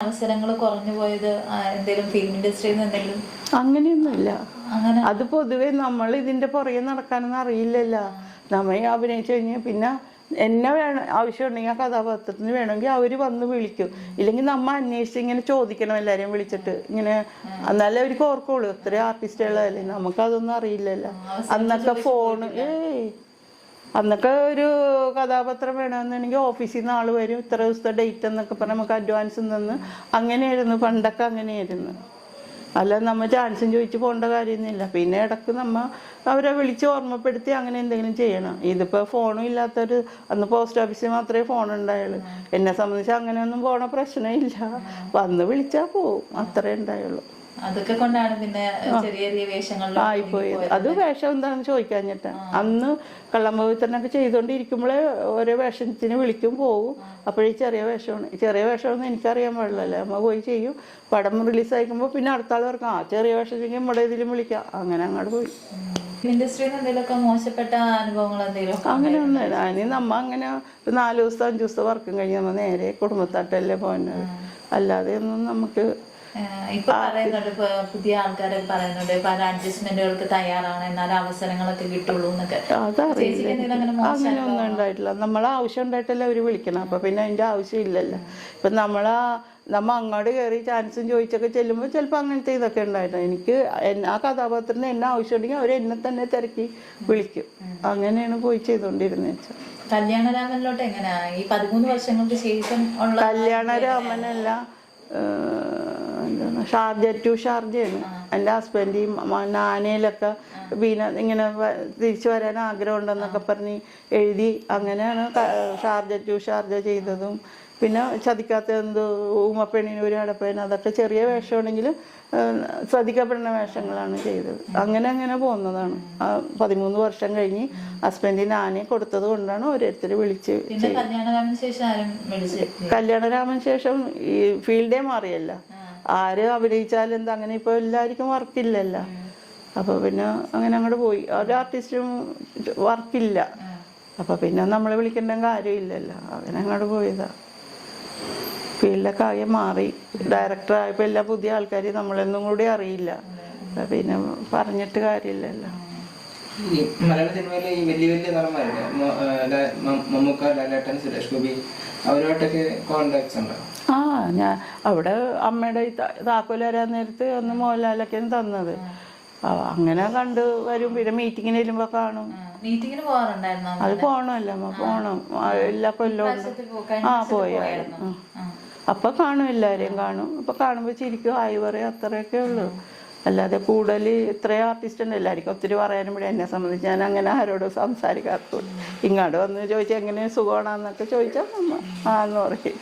അവസരങ്ങൾ കുറഞ്ഞു പോയത് എന്തെങ്കിലും ഫിലിം ഇൻഡസ്ട്രിയിൽ നിന്ന് എന്തെങ്കിലും? അങ്ങനെയൊന്നുമില്ല. അത് പൊതുവെ നമ്മൾ ഇതിന്റെ പുറകെ നടക്കാനൊന്നും അറിയില്ലല്ലോ. നമ്മ അഭിനയിച്ചു കഴിഞ്ഞാൽ പിന്നെ എന്നെ വേണം ആവശ്യമുണ്ടെങ്കിൽ ആ കഥാപാത്രത്തിന് വേണമെങ്കിൽ അവർ വന്ന് വിളിക്കും. ഇല്ലെങ്കിൽ നമ്മ അന്വേഷിച്ച് ഇങ്ങനെ ചോദിക്കണം എല്ലാവരെയും വിളിച്ചിട്ട് ഇങ്ങനെ, എന്നാലേ അവർക്ക് ഓർക്കുള്ളൂ ഇത്ര ആർട്ടിസ്റ്റുകളല്ലേ. നമുക്കതൊന്നും അറിയില്ലല്ലോ. അന്നൊക്കെ ഫോണ് അന്നൊക്കെ ഒരു കഥാപാത്രം വേണമെന്നുണ്ടെങ്കിൽ ഓഫീസിൽ നിന്ന് ആൾ വരും, ഇത്ര ദിവസത്തെ ഡേറ്റ് എന്നൊക്കെ പറഞ്ഞാൽ നമുക്ക് അഡ്വാൻസ് തന്ന് അങ്ങനെയായിരുന്നു പണ്ടൊക്കെ. അങ്ങനെയായിരുന്നു. അല്ല നമ്മ ചാൻസും ചോദിച്ച് പോകേണ്ട കാര്യമൊന്നുമില്ല. പിന്നെ ഇടയ്ക്ക് അവരെ വിളിച്ച് ഓർമ്മപ്പെടുത്തി അങ്ങനെ എന്തെങ്കിലും ചെയ്യണം. ഇതിപ്പോൾ ഫോണും ഇല്ലാത്തൊരു, അന്ന് പോസ്റ്റ് ഓഫീസിൽ മാത്രമേ ഫോൺ ഉണ്ടായുള്ളൂ. എന്നെ സംബന്ധിച്ച് അങ്ങനെയൊന്നും പോണ പ്രശ്നമില്ല. വന്ന് വിളിച്ചാൽ പോവും, അത്രേ ഉണ്ടായുള്ളൂ. അതൊക്കെ കൊണ്ടാണ് പിന്നെ ചെറിയ ചെറിയ വേഷങ്ങളിൽ ആയിപ്പോയി. അത് വേഷം എന്താണെന്ന് ചോദിക്കാഞ്ഞിട്ട് അന്ന് കള്ളമ്പവിത്രനൊക്കെ ചെയ്തുകൊണ്ടിരിക്കുമ്പോഴേ ഓരോ വേഷത്തിന് വിളിക്കും, പോവും. അപ്പോഴേ ചെറിയ വേഷമാണ്. ചെറിയ വേഷമാണെന്ന് എനിക്കറിയാൻ പാടില്ലല്ലേ. അമ്മ പോയി ചെയ്യും. പടം റിലീസ് ആയിക്കുമ്പോൾ പിന്നെ അടുത്ത ആൾ പറയും ചെറിയ വേഷം ചെയ്യും, നമ്മുടെ ഇതിലും വിളിക്കാം. അങ്ങനെ അങ്ങോട്ട് പോയി. ഇൻഡസ്ട്രിയിൽ എന്തെങ്കിലുമൊക്കെ മോശപ്പെട്ട അനുഭവങ്ങൾ എന്തെങ്കിലും? അങ്ങനെയൊന്നുമില്ല. അതിന് നമ്മ അങ്ങനെ 4 ദിവസത്തെ 5 ദിവസത്തെ വർക്കും കഴിഞ്ഞ് നമ്മൾ നേരെ കുടുംബത്താട്ടല്ലേ പോകുന്നത്. അല്ലാതെ ഒന്നും നമുക്ക് ഇപ്പൊ പറയുന്നുണ്ട്, ഇപ്പൊ പുതിയ ആൾക്കാരൊക്കെ പറയുന്നുണ്ട് പല അഡ്ജസ്റ്റ്മെന്റുകൾക്ക് തയ്യാറാണ്, എന്നാലും അവസരങ്ങളൊക്കെ കിട്ടുള്ളൂ എന്നൊക്കെ. അങ്ങനെയൊന്നും ഉണ്ടായിട്ടില്ല. നമ്മളെ ആവശ്യം ഉണ്ടായിട്ടല്ലേ അവര് വിളിക്കണം. അപ്പൊ പിന്നെ അതിന്റെ ആവശ്യം ഇല്ലല്ലോ. ഇപ്പൊ നമ്മ അങ്ങോട്ട് കയറി ചാൻസും ചോദിച്ചൊക്കെ ചെല്ലുമ്പോൾ ചിലപ്പോൾ അങ്ങനത്തെ ഇതൊക്കെ ഉണ്ടായിട്ടുണ്ട്. എനിക്ക് ആ കഥാപാത്രത്തിന് എന്നെ ആവശ്യമുണ്ടെങ്കിൽ അവർ എന്നെ തന്നെ തിരക്കി വിളിക്കും. അങ്ങനെയാണ് പോയി ചെയ്തോണ്ടിരുന്നത്. കല്യാണരാമനിലോട്ട് എങ്ങനെയാ ഈ 13 വർഷങ്ങൾക്ക് ശേഷം ഉള്ള? കല്യാണരാമനല്ല, ഷാർജ ടു ഷാർജയാണ്. എൻ്റെ ഹസ്ബൻഡ് ഈ നാനയിലൊക്കെ ഇങ്ങനെ തിരിച്ചു വരാൻ ആഗ്രഹം ഉണ്ടെന്നൊക്കെ പറഞ്ഞ് എഴുതി. അങ്ങനെയാണ് ഷാർജ ടു ഷാർജ ചെയ്തതും. പിന്നെ ചതിക്കാത്ത ഊമപ്പെണ്ണിന് ഒരു അടപ്പേന്, അതൊക്കെ ചെറിയ വേഷമാണെങ്കിലും ശ്രദ്ധിക്കപ്പെടുന്ന വേഷങ്ങളാണ് ചെയ്തത്. അങ്ങനെ പോകുന്നതാണ്. 13 വർഷം കഴിഞ്ഞ് ഹസ്ബൻഡിന് ആനയെ കൊടുത്തത് കൊണ്ടാണ് ഓരോരുത്തർ വിളിച്ച്. കല്യാണരാമന് ശേഷം ഈ ഫീൽഡേ മാറിയല്ല. ആര് അഭിനയിച്ചാലും എന്താ, അങ്ങനെ ഇപ്പോൾ എല്ലാവർക്കും വർക്കില്ലല്ലോ. അപ്പോൾ പിന്നെ അങ്ങനെ അങ്ങോട്ട് പോയി. ഒരു ആർട്ടിസ്റ്റും വർക്കില്ല. അപ്പോൾ പിന്നെ നമ്മളെ വിളിക്കേണ്ട കാര്യമില്ലല്ലോ. അങ്ങനെ അങ്ങോട്ട് പോയതാ. ഫീൽഡൊക്കെ ആകെ മാറി. ഡയറക്ടറായപ്പോൾ എല്ലാ പുതിയ ആൾക്കാർ നമ്മളൊന്നും കൂടി അറിയില്ല. പിന്നെ പറഞ്ഞിട്ട് കാര്യമില്ലല്ലോ. ഈ മലയാള സിനിമയിലെ ഈ വലിയ വലിയ നടന്മാരുടെ മമ്മൂക്ക, ലാലേട്ടൻ, സുരേഷ് ഗോപി അവരുമായിട്ടൊക്കെ കോണ്ടാക്ട്സ് ഉണ്ടോ? ഞാൻ അവിടെ അമ്മയുടെ താക്കോൽ വരാൻ നേരത്ത് ഒന്ന് മോഹൻലാലൊക്കെ തന്നത്. അങ്ങനെ കണ്ട് വരും. പിന്നെ മീറ്റിങ്ങിന് ചെല്ലുമ്പോ കാണും. അത് പോണമല്ലോ, അമ്മ പോണം. എല്ലാ കൊല്ലവും പോയായിരുന്നു. അപ്പൊ കാണും, എല്ലാവരെയും കാണും. അപ്പൊ കാണുമ്പോ ചിരിക്കും, ആയി പറയും, അത്രയൊക്കെ ഉള്ളു. അല്ലാതെ കൂടുതൽ ഇത്രയും ആർട്ടിസ്റ്റ് ഉണ്ട്, എല്ലാവർക്കും ഒത്തിരി പറയാനും കൂടി. എന്നെ സംബന്ധിച്ച് ഞാൻ അങ്ങനെ ആരോടും സംസാരിക്കാറുള്ളൂ. ഇങ്ങോട്ട് വന്ന് ചോദിച്ചാൽ എങ്ങനെ സുഖമാണെന്നൊക്കെ ചോദിച്ചാൽ എന്ന് പറയും.